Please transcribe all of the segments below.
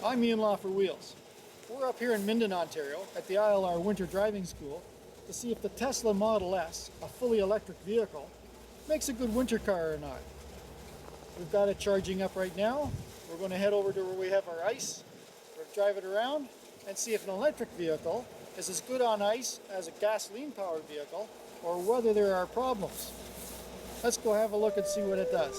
I'm Ian for Wheels. We're up here in Minden, Ontario at the ILR Winter Driving School to see if the Tesla Model S, a fully electric vehicle, makes a good winter car or not. We've got it charging up right now. We're going to head over to where we have our ice. We'll drive it around and see if an electric vehicle is as good on ice as a gasoline-powered vehicle or whether there are problems. Let's go have a look and see what it does.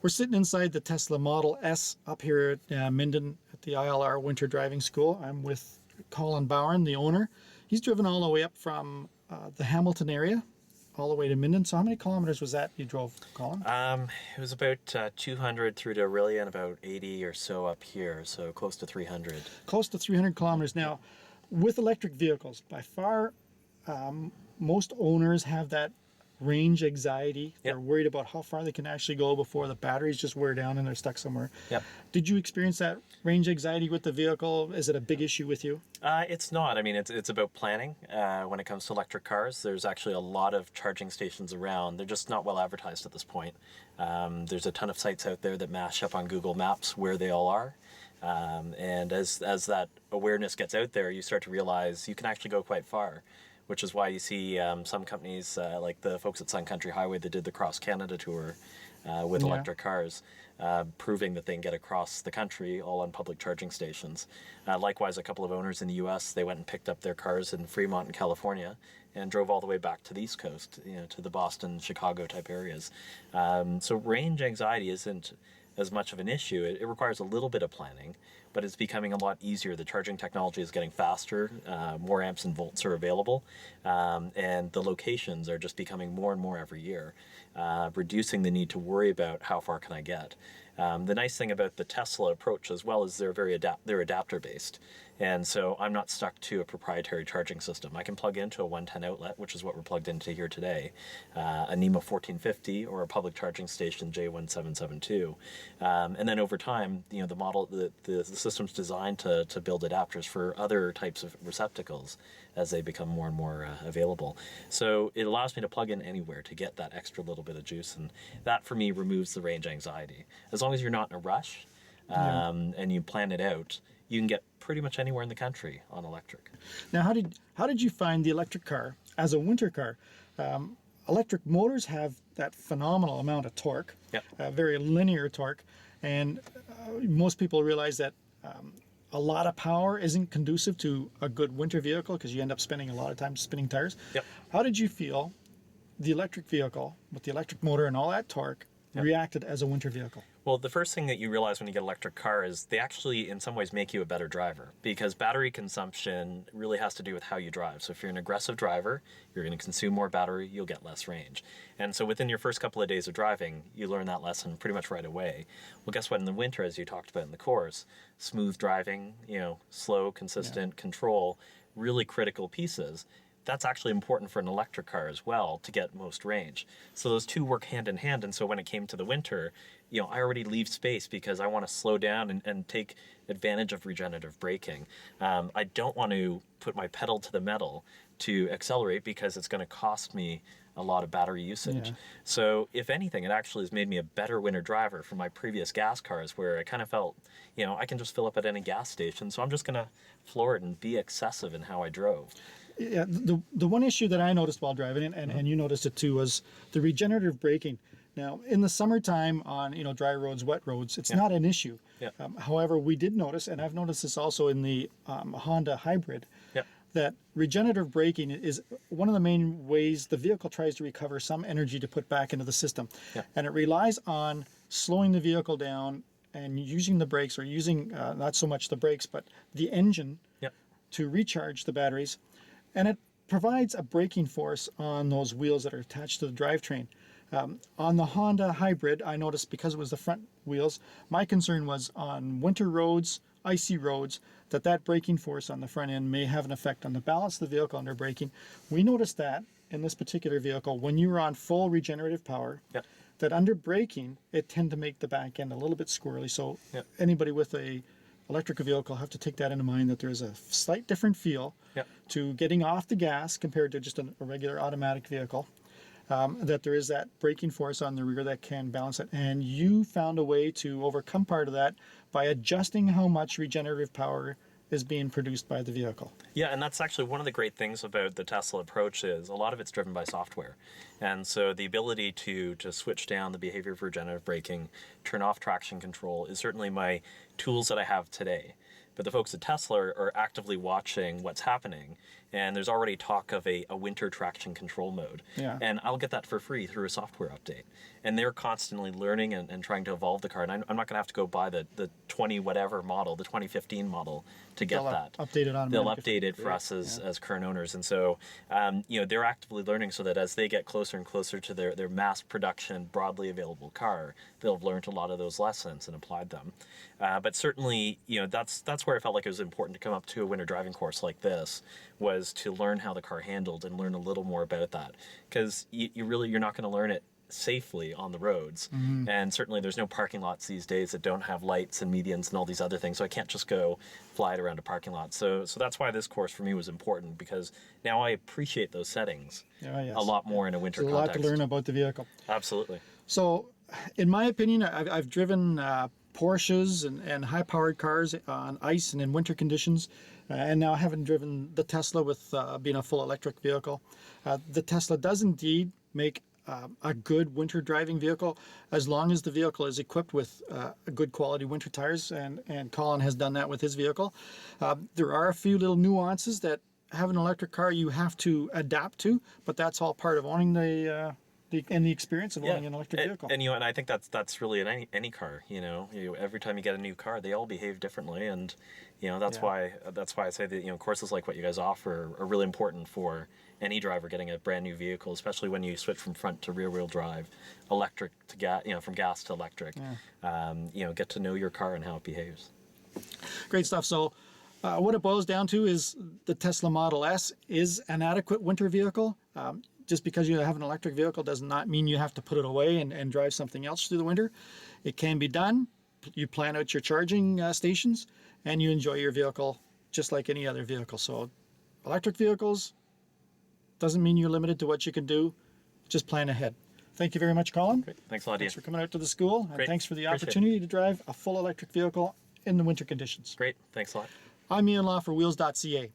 We're sitting inside the Tesla Model S up here at Minden at the ILR Winter Driving School. I'm with Colin Bowen, the owner. He's driven all the way up from the Hamilton area, all the way to Minden. So how many kilometers was that you drove, Colin? It was about 200 through to Aurelia and about 80 or so up here, so close to 300. Close to 300 kilometers. Now, with electric vehicles, by far, most owners have that range anxiety. They're worried about how far they can actually go before the batteries just wear down and they're stuck somewhere. Yep. Did you experience that range anxiety with the vehicle? Is it a big issue with you? It's not. I mean, it's about planning. When it comes to electric cars, there's actually a lot of charging stations around. They're just not well advertised at this point. There's a ton of sites out there that mash up on Google Maps where they all are. And as that awareness gets out there, you start to realize you can actually go quite far, which is why you see some companies like the folks at Sun Country Highway that did the Cross Canada tour with electric cars, proving that they can get across the country all on public charging stations. Likewise, a couple of owners in the U.S., they went and picked up their cars in Fremont in California and drove all the way back to the East Coast, to the Boston, Chicago type areas. So range anxiety isn't as much of an issue. It requires a little bit of planning, but it's becoming a lot easier. The charging technology is getting faster, more amps and volts are available, and the locations are just becoming more and more every year, reducing the need to worry about how far can I get. The nice thing about the Tesla approach as well is they're they're adapter based. And so I'm not stuck to a proprietary charging system. I can plug into a 110 outlet, which is what we're plugged into here today, a NEMA 1450 or a public charging station J1772. And then over time, the system's designed to build adapters for other types of receptacles as they become more and more available. So it allows me to plug in anywhere to get that extra little bit of juice, and that for me removes the range anxiety. As long as you're not in a rush and you plan it out, you can get pretty much anywhere in the country on electric. Now, how did you find the electric car as a winter car? Electric motors have that phenomenal amount of torque, Yep. very linear torque, and most people realize that a lot of power isn't conducive to a good winter vehicle because you end up spending a lot of time spinning tires. Yep. How did you feel the electric vehicle with the electric motor and all that torque reacted as a winter vehicle? Well, the first thing that you realize when you get an electric car is they actually, in some ways, make you a better driver, because battery consumption really has to do with how you drive. So if you're an aggressive driver, you're going to consume more battery, you'll get less range. And so within your first couple of days of driving, you learn that lesson pretty much right away. Well, guess what? In the winter, as you talked about in the course, smooth driving, slow, consistent control, really critical pieces. That's actually important for an electric car as well to get most range. So those two work hand in hand. And so when it came to the winter, I already leave space because I want to slow down and take advantage of regenerative braking. I don't want to put my pedal to the metal to accelerate because it's going to cost me a lot of battery usage. Yeah. So if anything, it actually has made me a better winter driver from my previous gas cars, where I kind of felt, I can just fill up at any gas station. So I'm just going to floor it and be excessive in how I drove. Yeah, the one issue that I noticed while driving, and you noticed it too, was the regenerative braking. Now, in the summertime on dry roads, wet roads, it's not an issue. Yeah. However, we did notice, and I've noticed this also in the Honda Hybrid, Yeah. that regenerative braking is one of the main ways the vehicle tries to recover some energy to put back into the system. Yeah. And it relies on slowing the vehicle down and using the brakes, or using not so much the brakes, but the engine Yeah. to recharge the batteries. And it provides a braking force on those wheels that are attached to the drivetrain. On the Honda Hybrid, I noticed, because it was the front wheels, my concern was on winter roads, icy roads, that braking force on the front end may have an effect on the balance of the vehicle under braking. We noticed that in this particular vehicle, when you were on full regenerative power, Yeah. that under braking, it tended to make the back end a little bit squirrely. So Yeah. anybody with a electric vehicle have to take that into mind, that there's a slight different feel Yeah. to getting off the gas compared to just a regular automatic vehicle. That there is that braking force on the rear that can balance it. And you found a way to overcome part of that by adjusting how much regenerative power is being produced by the vehicle. Yeah, and that's actually one of the great things about the Tesla approach is a lot of it's driven by software. And so the ability to switch down the behavior of regenerative braking, turn off traction control, is certainly my tools that I have today. But the folks at Tesla are actively watching what's happening, and there's already talk of a winter traction control mode. Yeah. And I'll get that for free through a software update. And they're constantly learning and trying to evolve the car. And I'm not going to have to go buy the 20 whatever model, the 2015 model, to get They'll that. update it automatically. They'll update it for us as current owners. And so, they're actively learning so that as they get closer and closer to their mass production, broadly available car, they'll have learned a lot of those lessons and applied them. But certainly, that's where I felt like it was important to come up to a winter driving course like this, was to learn how the car handled and learn a little more about that. Because you're not going to learn it safely on the roads. And certainly there's no parking lots these days that don't have lights and medians and all these other things. So I can't just go fly it around a parking lot. So that's why this course for me was important, because now I appreciate those settings a lot more in a winter There's context. a lot to learn about the vehicle. Absolutely. So, in my opinion, I've driven Porsches and high-powered cars on ice and in winter conditions, and now I haven't driven the Tesla with being a full electric vehicle. The Tesla does indeed make a good winter driving vehicle, as long as the vehicle is equipped with good quality winter tires, and Colin has done that with his vehicle. There are a few little nuances that having an electric car you have to adapt to, but that's all part of owning the experience of owning an electric vehicle. And I think that's really in any car. Every time you get a new car, they all behave differently, and that's why I say that courses like what you guys offer are really important for any driver getting a brand new vehicle, especially when you switch from front to rear wheel drive, electric to gas, from gas to electric. Get to know your car and how it behaves. Great stuff. So what it boils down to is the Tesla Model S is an adequate winter vehicle. Just because you have an electric vehicle does not mean you have to put it away and drive something else through the winter. It can be done. you plan out your charging stations, and you enjoy your vehicle just like any other vehicle. So electric vehicles doesn't mean you're limited to what you can do. Just plan ahead. Thank you very much, Colin. Great. Thanks a lot, Ian. Thanks for coming out to the school, and Great. thanks for the Appreciate it. opportunity to drive a full electric vehicle in the winter conditions. Great. Thanks a lot. I'm Ian Law for wheels.ca.